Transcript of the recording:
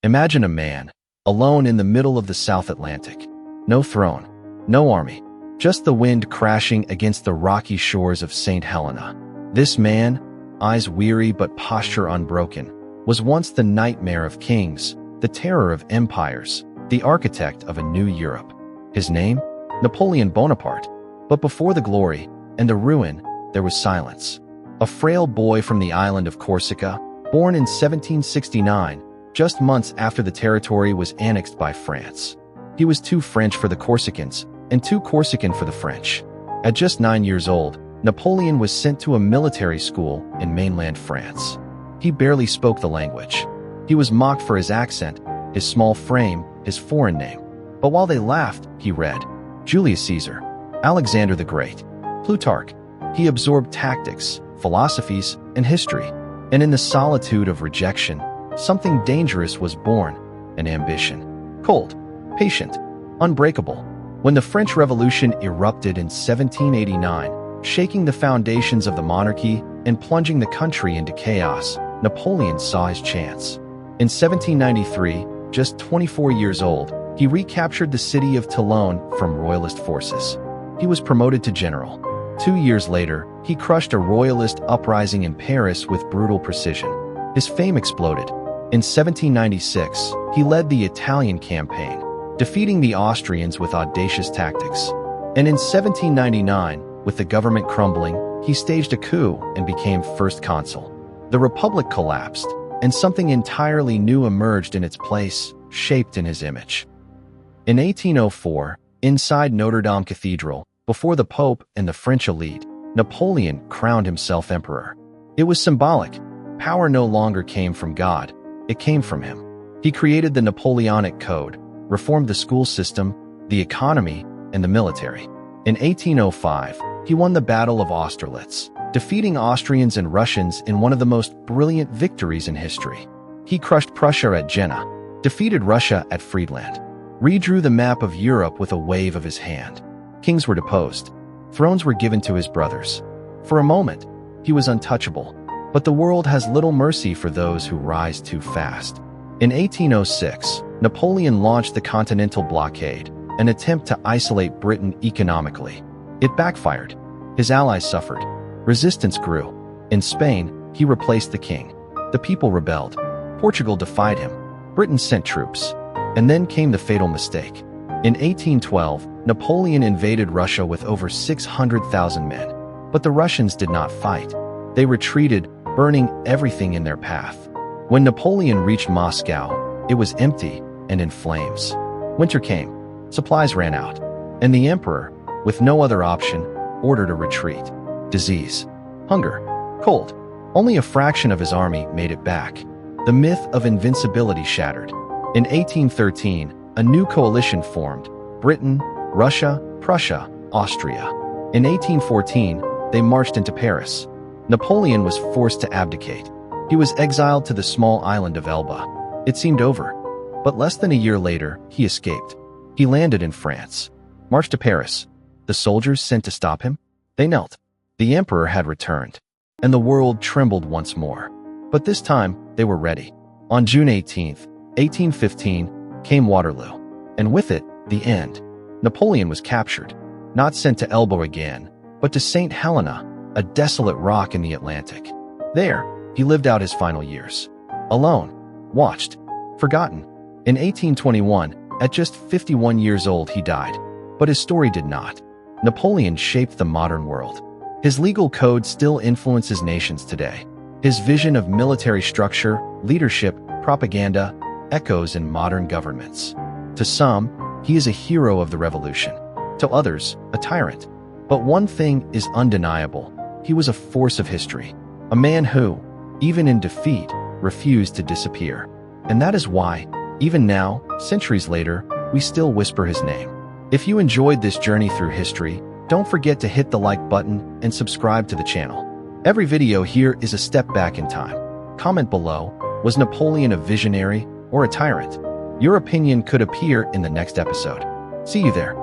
Imagine a man, alone in the middle of the South Atlantic. No throne, no army, just the wind crashing against the rocky shores of Saint Helena. This man, eyes weary but posture unbroken, was once the nightmare of kings, the terror of empires, the architect of a new Europe. His name? Napoleon Bonaparte. But before the glory and the ruin, there was silence. A frail boy from the island of Corsica, born in 1769, just months after the territory was annexed by France. He was too French for the Corsicans and too Corsican for the French. At just 9 years old, Napoleon was sent to a military school in mainland France. He barely spoke the language. He was mocked for his accent, his small frame, his foreign name. But while they laughed, he read Julius Caesar, Alexander the Great, Plutarch. He absorbed tactics, philosophies, and history. And in the solitude of rejection, something dangerous was born, an ambition. Cold, patient, unbreakable. When the French Revolution erupted in 1789, shaking the foundations of the monarchy and plunging the country into chaos, Napoleon saw his chance. In 1793, just 24 years old, he recaptured the city of Toulon from royalist forces. He was promoted to general. 2 years later, he crushed a royalist uprising in Paris with brutal precision. His fame exploded. In 1796, he led the Italian campaign, defeating the Austrians with audacious tactics. And in 1799, with the government crumbling, he staged a coup and became first consul. The Republic collapsed, and something entirely new emerged in its place, shaped in his image. In 1804, inside Notre-Dame Cathedral, before the Pope and the French elite, Napoleon crowned himself emperor. It was symbolic. Power no longer came from God, it came from him. He created the Napoleonic Code, reformed the school system, the economy, and the military. In 1805, he won the Battle of Austerlitz, defeating Austrians and Russians in one of the most brilliant victories in history. He crushed Prussia at Jena, defeated Russia at Friedland, redrew the map of Europe with a wave of his hand. Kings were deposed. Thrones were given to his brothers. For a moment, he was untouchable. But the world has little mercy for those who rise too fast. In 1806, Napoleon launched the Continental Blockade, an attempt to isolate Britain economically. It backfired. His allies suffered. Resistance grew. In Spain, he replaced the king. The people rebelled. Portugal defied him. Britain sent troops. And then came the fatal mistake. In 1812, Napoleon invaded Russia with over 600,000 men. But the Russians did not fight. They retreated, burning everything in their path. When Napoleon reached Moscow, it was empty and in flames. Winter came. Supplies ran out. And the emperor, with no other option, ordered a retreat. Disease, hunger, cold. Only a fraction of his army made it back. The myth of invincibility shattered. In 1813, a new coalition formed: Britain, Russia, Prussia, Austria. In 1814, they marched into Paris. Napoleon was forced to abdicate. He was exiled to the small island of Elba. It seemed over. But less than a year later, he escaped. He landed in France, marched to Paris. The soldiers sent to stop him? They knelt. The emperor had returned, and the world trembled once more. But this time, they were ready. On June 18, 1815, came Waterloo, and with it, the end. Napoleon was captured, not sent to Elba again, but to Saint Helena, a desolate rock in the Atlantic. There, he lived out his final years. Alone, watched, forgotten. In 1821, at just 51 years old, he died. But his story did not. Napoleon shaped the modern world. His legal code still influences nations today. His vision of military structure, leadership, propaganda, echoes in modern governments. To some, he is a hero of the revolution. To others, a tyrant. But one thing is undeniable. He was a force of history. A man who, even in defeat, refused to disappear. And that is why, even now, centuries later, we still whisper his name. If you enjoyed this journey through history, don't forget to hit the like button and subscribe to the channel. Every video here is a step back in time. Comment below, was Napoleon a visionary or a tyrant? Your opinion could appear in the next episode. See you there.